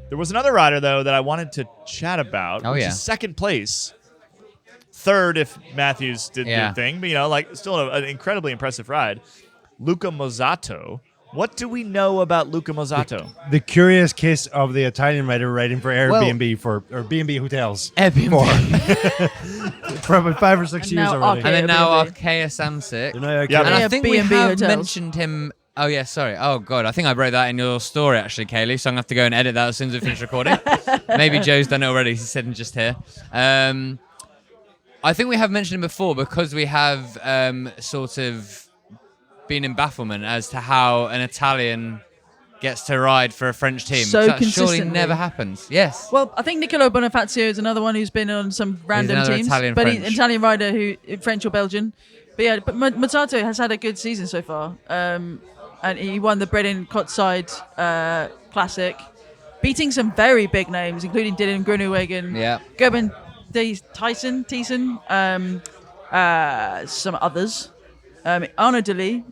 There was another rider, though, that I wanted to chat about, Oh, which yeah. is second place. Third, if Matthews did Yeah. the thing, but, like, still an incredibly impressive ride. Luca Mozzato. What do we know about Luca Mozzato? The curious case of the Italian rider riding for Airbnb or B&B hotels Airbnb. for about 5 or 6 And years now already. Okay, And then now Airbnb. Arkea Samsic. You know, Yeah, And Yeah, I think we B&B have hotels. mentioned him. Oh, yeah, sorry. Oh, God. I think I wrote that in your story, actually, Kaylee. So I'm going to have to go and edit that as soon as we finish recording. Maybe Joe's done it already. He's sitting just here. I think we have mentioned him before because we have sort of been in bafflement as to how an Italian gets to ride for a French team. So That surely consistently. never happens. Yes. Well, I think Niccolo Bonifazio is another one who's been on some random another teams, Italian but he's French. Italian rider who French or Belgian. But yeah, but Mazzato has had a good season so far, and he won the Bredin Kotside Classic, beating some very big names, including Dylan Groenewegen, Yeah. Gerben Thiessen, some others. Arnaud Delis,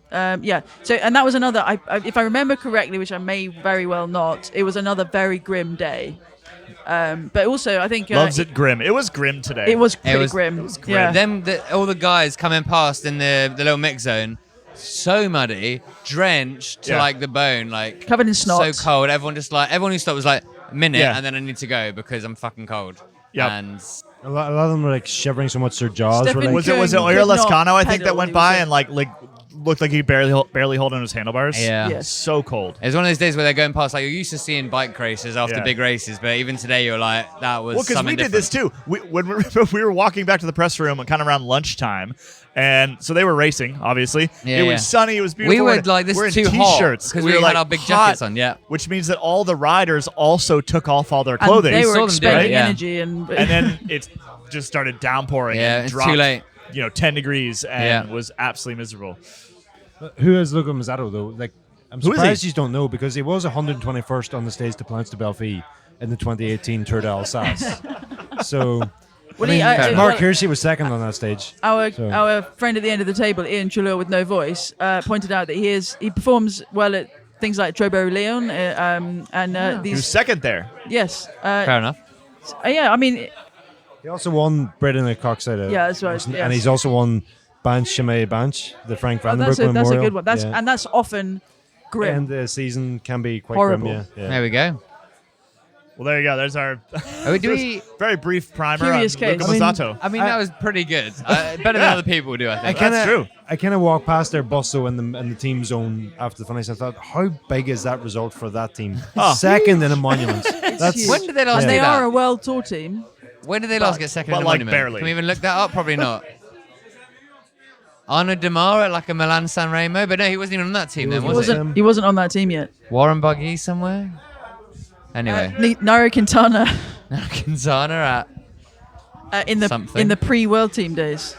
yeah. So, and that was another. If I remember correctly, which I may very well not, it was another very grim day. But also, I think Loves it grim. It was grim today. It was pretty was- grim. it was grim. Yeah. All the guys coming past in the little mix zone, so muddy, drenched to Yeah. like the bone, like Covered in snot. so cold. Everyone who stopped was like a minute, Yeah. and then I need to go because I'm fucking cold. Yep. And A lot of them were like shivering so much their jaws were Stefan like. Was it Could Oyer not Lescano? I think pedal, that went he was by a- and like looked like he barely holding his handlebars. yeah. Yes. So cold. It's one of those days where they're going past, like you're used to seeing bike races after Yeah. big races, but even today you're like, that was Well, because something we did different. this too. When we were walking back to the press room kind of around lunchtime, and so they were racing. Obviously, Yeah, it yeah. was sunny. It was beautiful. We were and like, this we're is in too hot t-shirts because we we were had like our big hot, jackets on. Yeah, which means that all the riders also took off all their And clothing. they saw were them do it, expending yeah. energy and then it just started downpouring. Yeah, and it's dropped, too late. 10 degrees and Yeah. was absolutely miserable. Who is Luca Mazzato though? Like, I'm Who is surprised he? you don't know because he was 121st on the stage to Plans de Belfi in the 2018 Tour d'Alsace. So, Well, Mark Hirschi was second on that stage. So- our friend at the end of the table, Ian Chulur with no voice, pointed out that he performs well at things like Trobo Leon and He was these. second there. Yes. fair enough. Yeah, I mean, He also won Britain at Coxside. Yeah, that's right, And yes. he's also won Banch Chimay Banch, the Frank Vandenberg that's a Memorial. good one. Yeah. And that's often grim. And the season can be quite Horrible. grim. Yeah. There we go. Well, there you go. There's our Do we? very brief primer Curious on case. Luca I mean, Mazzato. I mean, that was pretty good. Better than other people do, I think. That's true. I kind of walked past their bus though in the team zone after the finish. I thought, how big is that result for that team? Oh. Second in a monument. That's huge. When did they last And do they that? are a world tour team. When did they last get second but in the like monument? barely. Can we even look that up? Probably not. Arnaud Demar at like a Milan San Remo, but no, he wasn't even on that team then, was it? He wasn't on that team yet. Warren Buggy somewhere. Anyway, Nairo Quintana Kanzana at in the Something. pre-world team days.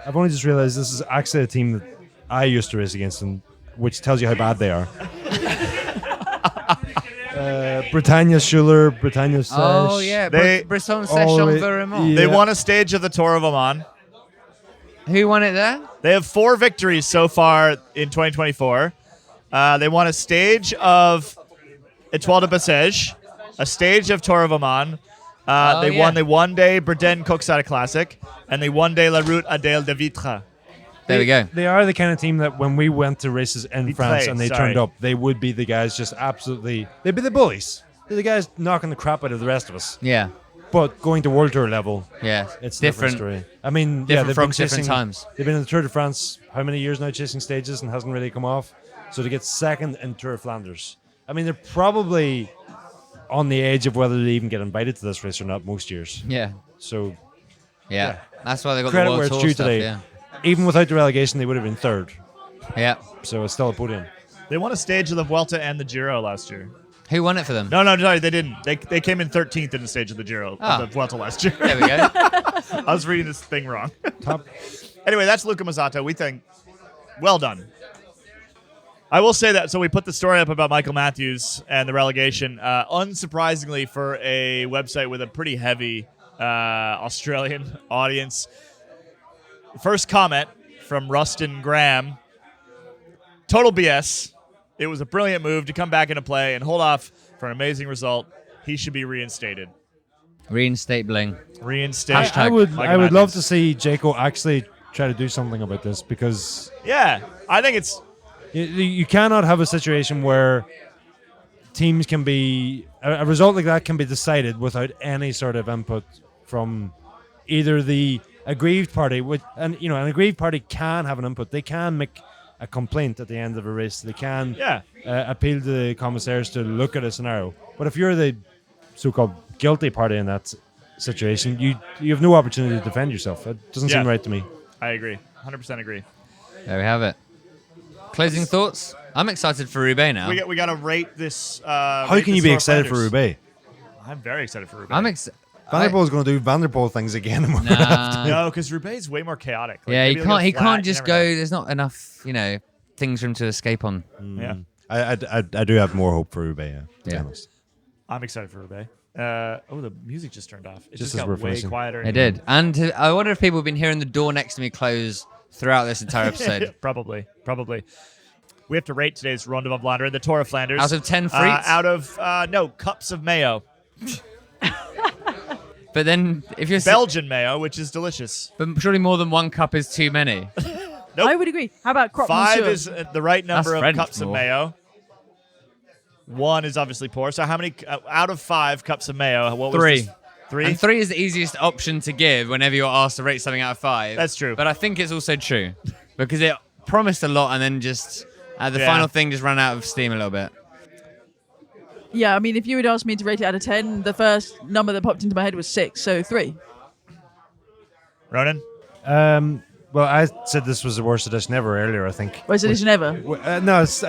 I've only just realized this is actually a team that I used to race against, and which tells you how bad they are. Britannia Schuler, Britannia Sesh. Oh yeah, They- Brisson all Session the way- Vermont. yeah. They won a stage of the Tour of Oman. Who won it there? They have 4 victories so far in 2024. They won a stage of Étoile de Bessèges, a stage of Tour of Oman. They yeah. won the one-day Bredin Koksada Classic, and they one-day La Route Adèle de Vitre. There we go. They are the kind of team that when we went to races in France played, and they sorry. turned up, they would be the guys just absolutely. They'd be the bullies. They're the guys knocking the crap out of the rest of us. Yeah, But going to World Tour level, yeah. it's a different story. I mean, Different they've from been different chasing, times. They've been in the Tour de France how many years now, chasing stages and hasn't really come off. So to get second in Tour of Flanders, I mean, they're probably on the edge of whether they even get invited to this race or not most years. Yeah, So yeah. That's why they got credit the where World it's Tour due stuff. today. Yeah, Even without the relegation, they would have been third. yeah. So it's still a podium. They won a stage of the Vuelta and the Giro last year. Who won it for them? No, sorry, they didn't. They came in 13th in the stage of the Giro Oh. of the Vuelta last year. There we go. I was reading this thing wrong. Top. Anyway, that's Luca Mazzato. We think, well done. I will say that, so we put the story up about Michael Matthews and the relegation. Unsurprisingly, for a website with a pretty heavy Australian audience. First comment from Rustin Graham. Total BS. It was a brilliant move to come back into play and hold off for an amazing result. He should be reinstated. Reinstate Bling. Reinstated. Hashtag I would love to see Jaco actually try to do something about this because Yeah, I think it's you cannot have a situation where teams can be a result like that can be decided without any sort of input from either the aggrieved party, and an aggrieved party can have an input. They can make a complaint at the end of a race. They can appeal to the commissaires to look at a scenario. But if you're the so-called guilty party in that situation, you have no opportunity to defend yourself. It doesn't seem right to me. I agree. 100% agree. There we have it. Closing thoughts? I'm excited for Roubaix now. We got to rate this. How can you be excited for Roubaix? I'm very excited for Roubaix. I'm excited. Van der Poel is going to do Van der Poel things again. And we're gonna have to- No, because Roubaix is way more chaotic. Like, Yeah, he maybe they'll can't. He go flat, can't you just never go. know. There's not enough, things for him to escape on. Yeah, I do have more hope for Roubaix. Yeah, to be Yeah. honest. I'm excited for Roubaix. The music just turned off. It Just just as got we're way finishing. quieter. It did. And I wonder if people have been hearing the door next to me close throughout this entire episode. Probably. We have to rate today's Ronde van Vlaanderen, the Tour of Flanders. Out of 10 frites? Out of no cups of mayo, But then, if you're Belgian mayo, which is delicious. but surely more than one cup is too many. Nope. I would agree. How about Croque 5 Monsieur? is the right number That's of French cups of more. mayo. 1 is obviously poor. So how many out of 5 cups of mayo? What was 3. this? 3. And 3 is the easiest option to give whenever you're asked to rate something out of 5. That's true. But I think it's also true because it promised a lot and then just the Yeah. final thing just ran out of steam a little bit. Yeah, I mean, if you had asked me to rate it out of 10, the first number that popped into my head was 6, so 3. Ronan? Well, I said this was the worst edition ever earlier, I think. Worst edition ever. No, it's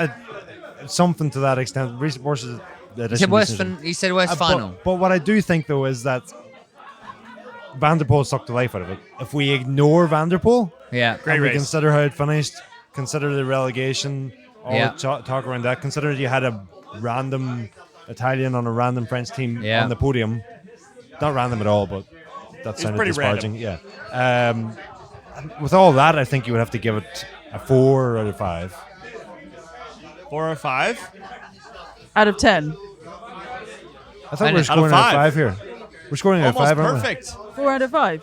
something to that extent. Worst edition. He said worst final. But what I do think, though, is that Van der Poel sucked the life out of it. If we ignore Van der Poel, Yeah. Great and we race. consider how it finished, consider the relegation, all Yeah. talk around that, consider you had a random Italian on a random French team Yeah. on the podium. Not random at all, but that sounded pretty disparaging. Yeah. With all that, I think you would have to give it a 4 out of 5. 4 or 5? Out of 10. I thought we were Out of scoring out of 5. 5 here. We're scoring out of Almost 5, aren't we? perfect. 4 out of 5.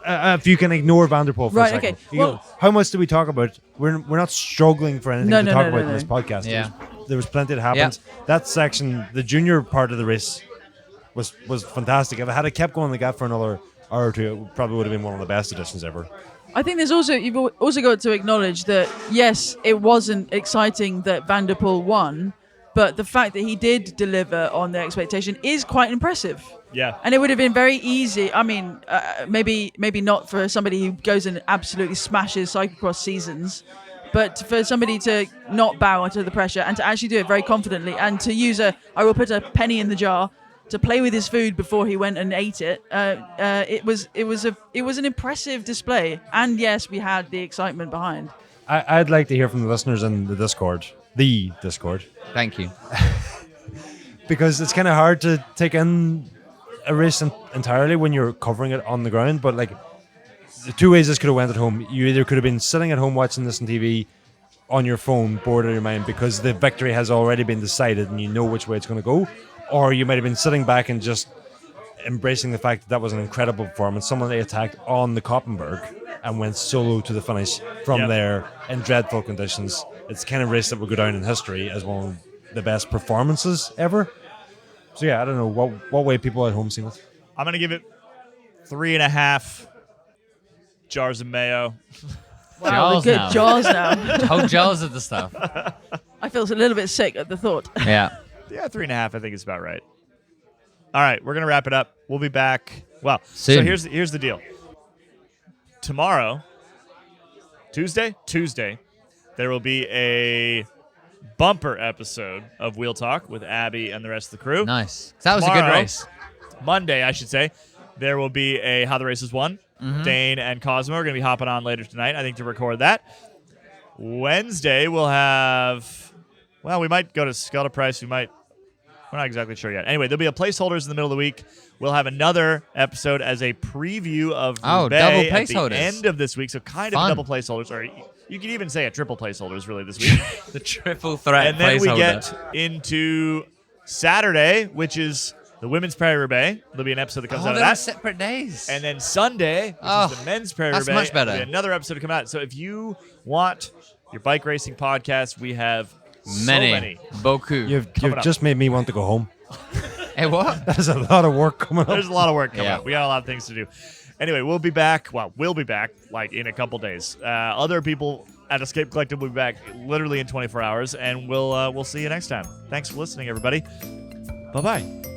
If you can ignore Van der Poel for Right, a second. okay. You Well- go, how much do we talk about? We're not struggling for anything No, to no, talk no, about no, in no. this podcast. Yeah. There was plenty that happened. That section, the junior part of the race, was fantastic. If I had kept going like that for another hour or two, it probably would have been one of the best editions ever. I think you've also got to acknowledge that, yes, it wasn't exciting that Van der Poel won, but the fact that he did deliver on the expectation is quite impressive. Yeah. And it would have been very easy. I mean, maybe not for somebody who goes and absolutely smashes cyclocross seasons, but for somebody to not bow under the pressure and to actually do it very confidently and to use I will put a penny in the jar, to play with his food before he went and ate it. It was an impressive display. And yes, we had the excitement behind. I'd like to hear from the listeners in the Discord. Thank you. Because it's kind of hard to take in a race entirely when you're covering it on the ground. But like, the two ways this could have went at home. You either could have been sitting at home watching this on TV on your phone, bored out of your mind, because the victory has already been decided and you know which way it's going to go. Or you might have been sitting back and just embracing the fact that was an incredible performance. Someone they attacked on the Koppenberg and went solo to the finish from there in dreadful conditions. It's the kind of race that will go down in history as one of the best performances ever. So yeah, I don't know what way people at home see it. I'm going to give it 3.5 jars of mayo. Wow, Jars the good now. jaws now. Whole jars of the stuff. I feel a little bit sick at the thought. Yeah. Yeah, 3.5 I think is about right. All right, we're going to wrap it up. We'll be back. Well, Soon. so here's the deal. Tomorrow, Tuesday, there will be a bumper episode of Wheel Talk with Abby and the rest of the crew. Nice. That was a good Tomorrow, race. Monday, I should say, there will be a How the Races Won. Dane and Cosmo are going to be hopping on later tonight, I think, to record that. Wednesday, we'll have... Well, we might go to Scala Price. We're not exactly sure yet. Anyway, there'll be a placeholders in the middle of the week. We'll have another episode as a preview of Oh, Roubaix double at the placeholders. end of this week. So kind Fun. of double placeholders, or you could even say a triple placeholders really this week. The triple threat And then we placeholder. get into Saturday, which is the Women's Paris-Roubaix. There'll be an episode that comes out of they're that. separate days. And then Sunday, which is the Men's Paris-Roubaix. that's much better. There'll be another episode to come out. So if you want your bike racing podcast, we have so many. Beaucoup. You've Coming up. just made me want to go home. Hey, what? There's a lot of work coming up. There's a lot of work coming Yeah. up. We got a lot of things to do. Anyway, we'll be back. Well, we'll be back like in a couple days. Other people at Escape Collective will be back literally in 24 hours, and we'll see you next time. Thanks for listening, everybody. Bye-bye.